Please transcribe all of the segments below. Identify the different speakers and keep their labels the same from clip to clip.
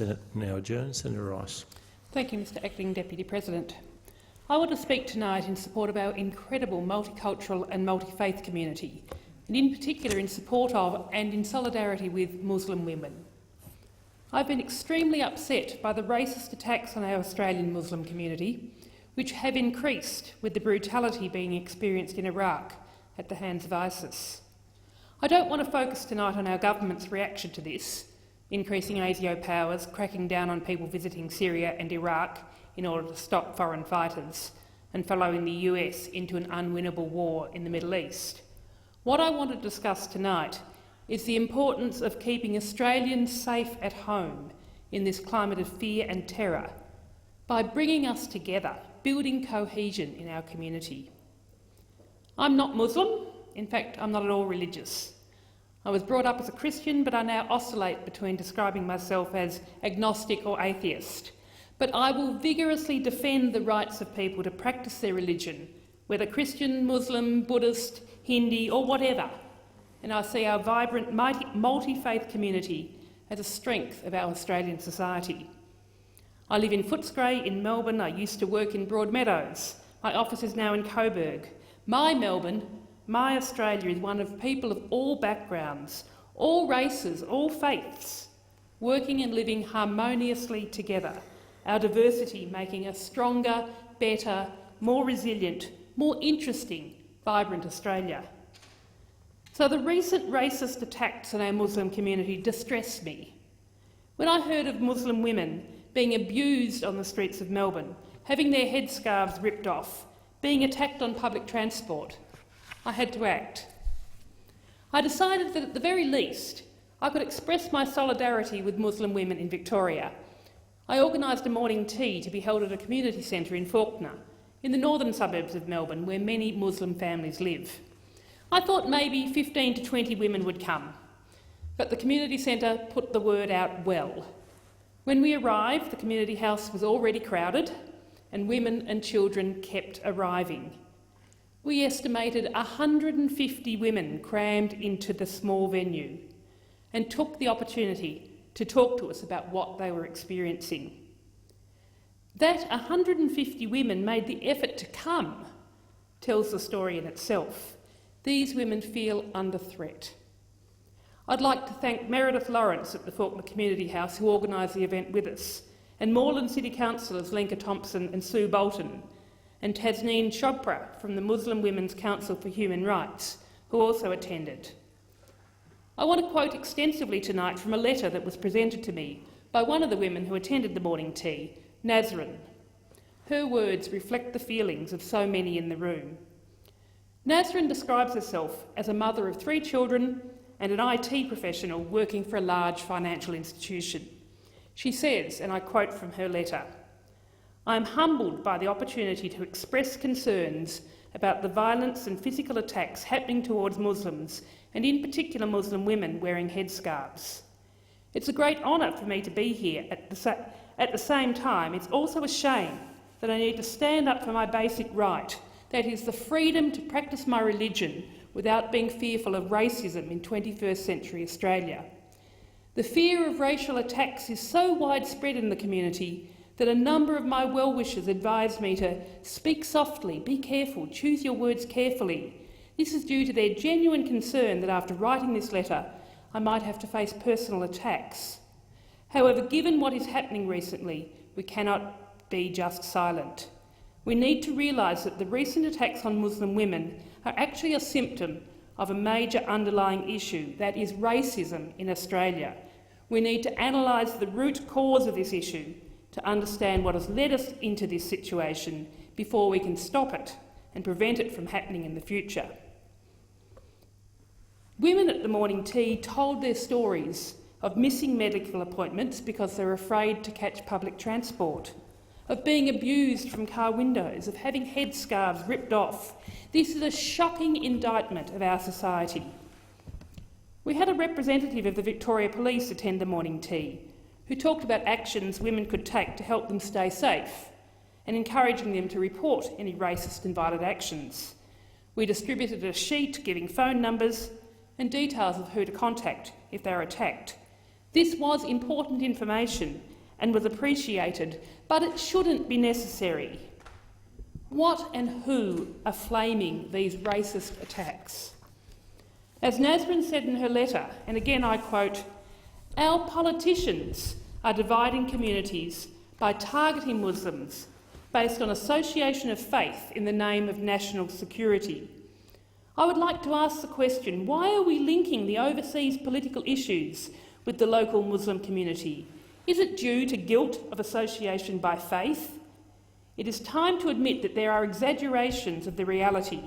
Speaker 1: Senate now adjourned. Senator Rice.
Speaker 2: Thank you, Mr Acting Deputy President. I want to speak tonight in support of our incredible multicultural and multi-faith community, and in particular in support of and in solidarity with Muslim women. I've been extremely upset by the racist attacks on our Australian Muslim community, which have increased with the brutality being experienced in Iraq at the hands of ISIS. I don't want to focus tonight on our government's reaction to this, increasing ASIO powers, cracking down on people visiting Syria and Iraq in order to stop foreign fighters, and following the US into an unwinnable war in the Middle East. What I want to discuss tonight is the importance of keeping Australians safe at home in this climate of fear and terror by bringing us together, building cohesion in our community. I'm not Muslim. In fact, I'm not at all religious. I was brought up as a Christian, but I now oscillate between describing myself as agnostic or atheist. But I will vigorously defend the rights of people to practice their religion, whether Christian, Muslim, Buddhist, Hindi or whatever. And I see our vibrant, multi-faith community as a strength of our Australian society. I live in Footscray in Melbourne. I used to work in Broadmeadows. My office is now in Coburg. My Melbourne, my Australia is one of people of all backgrounds, all races, all faiths, working and living harmoniously together, our diversity making a stronger, better, more resilient, more interesting, vibrant Australia. So the recent racist attacks on our Muslim community distress me. When I heard of Muslim women being abused on the streets of Melbourne, having their headscarves ripped off, being attacked on public transport, I had to act. I decided that at the very least I could express my solidarity with Muslim women in Victoria. I organised a morning tea to be held at a community centre in Fawkner, in the northern suburbs of Melbourne, where many Muslim families live. I thought maybe 15 to 20 women would come, but the community centre put the word out well. When we arrived, the community house was already crowded, and women and children kept arriving. We estimated 150 women crammed into the small venue and took the opportunity to talk to us about what they were experiencing. That 150 women made the effort to come tells the story in itself. These women feel under threat. I'd like to thank Meredith Lawrence at the Fawkner Community House, who organised the event with us, and Moreland City Councillors Lenka Thompson and Sue Bolton, and Tasneen Chopra from the Muslim Women's Council for Human Rights, who also attended. I want to quote extensively tonight from a letter that was presented to me by one of the women who attended the morning tea, Nazrin. Her words reflect the feelings of so many in the room. Nazrin describes herself as a mother of 3 children and an IT professional working for a large financial institution. She says, and I quote from her letter, "I am humbled by the opportunity to express concerns about the violence and physical attacks happening towards Muslims, and in particular Muslim women wearing headscarves. It's a great honour for me to be here. At the same time, it's also a shame that I need to stand up for my basic right, that is, the freedom to practice my religion without being fearful of racism in 21st century Australia. The fear of racial attacks is so widespread in the community that a number of my well-wishers advised me to speak softly, be careful, choose your words carefully. This is due to their genuine concern that after writing this letter, I might have to face personal attacks. However, given what is happening recently, we cannot be just silent. We need to realise that the recent attacks on Muslim women are actually a symptom of a major underlying issue, that is racism in Australia. We need to analyse the root cause of this issue to understand what has led us into this situation before we can stop it and prevent it from happening in the future. Women at the morning tea told their stories of missing medical appointments because they're afraid to catch public transport, of being abused from car windows, of having headscarves ripped off. This is a shocking indictment of our society. We had a representative of the Victoria Police attend the morning tea, who talked about actions women could take to help them stay safe and encouraging them to report any racist and violent actions. We distributed a sheet giving phone numbers and details of who to contact if they were attacked. This was important information and was appreciated, but it shouldn't be necessary. What and who are flaming these racist attacks? As Nasrin said in her letter, and again I quote, "Our politicians are dividing communities by targeting Muslims based on association of faith in the name of national security." I would like to ask the question, why are we linking the overseas political issues with the local Muslim community? Is it due to guilt of association by faith? It is time to admit that there are exaggerations of the reality,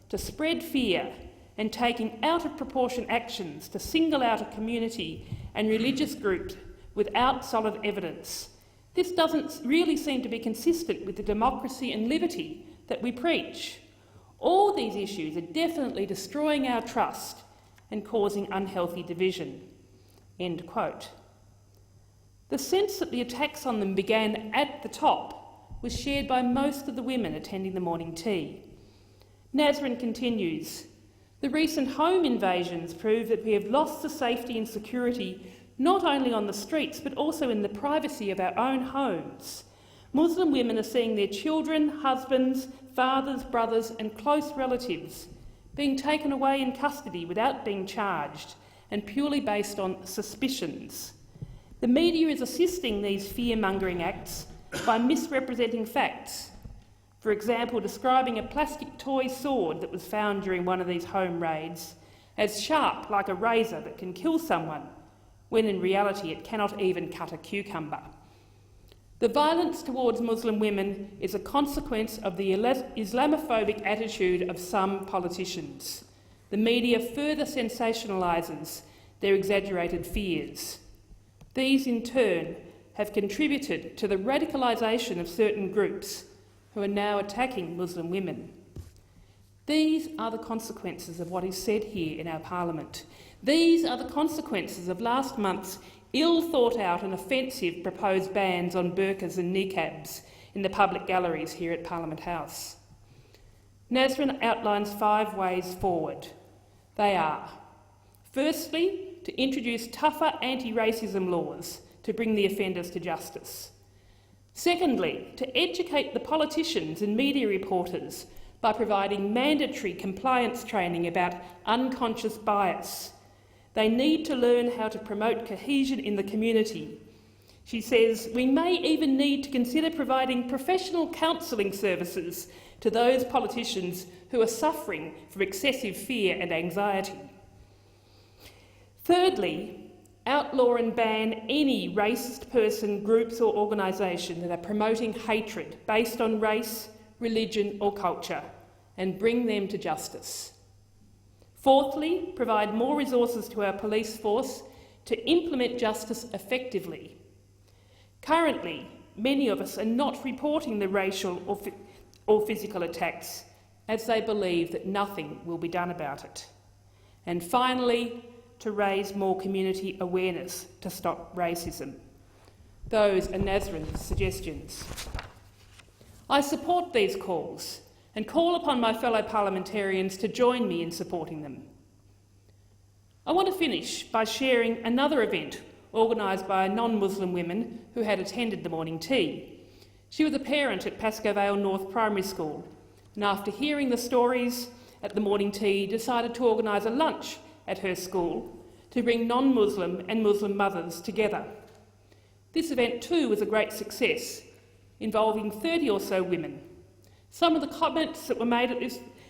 Speaker 2: to spread fear and taking out of proportion actions to single out a community and religious group without solid evidence. This doesn't really seem to be consistent with the democracy and liberty that we preach. All these issues are definitely destroying our trust and causing unhealthy division." End quote. The sense that the attacks on them began at the top was shared by most of the women attending the morning tea. Nasrin continues, "The recent home invasions prove that we have lost the safety and security not only on the streets but also in the privacy of our own homes. Muslim women are seeing their children, husbands, fathers, brothers and close relatives being taken away in custody without being charged and purely based on suspicions. The media is assisting these fear-mongering acts by misrepresenting facts. For example, describing a plastic toy sword that was found during one of these home raids as sharp like a razor that can kill someone, when in reality it cannot even cut a cucumber. The violence towards Muslim women is a consequence of the Islamophobic attitude of some politicians. The media further sensationalises their exaggerated fears. These, in turn, have contributed to the radicalisation of certain groups who are now attacking Muslim women. These are the consequences of what is said here in our Parliament. These are the consequences of last month's ill-thought-out and offensive proposed bans on burqas and niqabs in the public galleries here at Parliament House. Nasrin outlines 5 ways forward. They are, firstly, to introduce tougher anti-racism laws to bring the offenders to justice. Secondly, to educate the politicians and media reporters by providing mandatory compliance training about unconscious bias. They need to learn how to promote cohesion in the community. She says, "We may even need to consider providing professional counselling services to those politicians who are suffering from excessive fear and anxiety." Thirdly, outlaw and ban any racist person, groups or organisation that are promoting hatred based on race, religion or culture, and bring them to justice. Fourthly, provide more resources to our police force to implement justice effectively. Currently, many of us are not reporting the racial or physical attacks as they believe that nothing will be done about it. And finally, to raise more community awareness to stop racism. Those are Nasrin's suggestions. I support these calls and call upon my fellow parliamentarians to join me in supporting them. I want to finish by sharing another event organised by a non-Muslim woman who had attended the morning tea. She was a parent at Pascoe Vale North Primary School, and after hearing the stories at the morning tea, decided to organise a lunch at her school to bring non-Muslim and Muslim mothers together. This event too was a great success, involving 30 or so women. Some of the comments that were made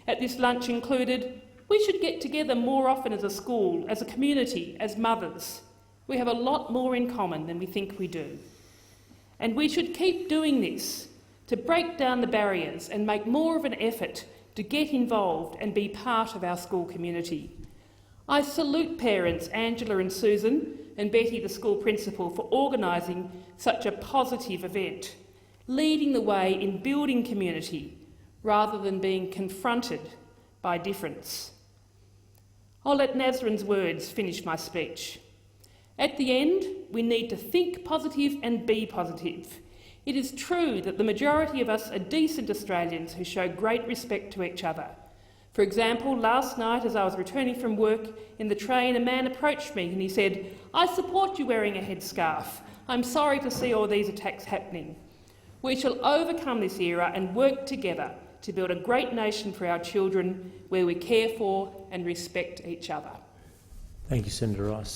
Speaker 2: at this lunch included, "We should get together more often as a school, as a community, as mothers. We have a lot more in common than we think we do. And we should keep doing this to break down the barriers and make more of an effort to get involved and be part of our school community." I salute parents Angela and Susan and Betty, the school principal, for organising such a positive event, leading the way in building community rather than being confronted by difference. I'll let Nasrin's words finish my speech. At the end, we need to think positive and be positive. It is true that the majority of us are decent Australians who show great respect to each other. For example, last night as I was returning from work in the train, a man approached me and he said, "I support you wearing a headscarf. I'm sorry to see all these attacks happening." We shall overcome this era and work together to build a great nation for our children where we care for and respect each other.
Speaker 1: Thank you, Senator Rice.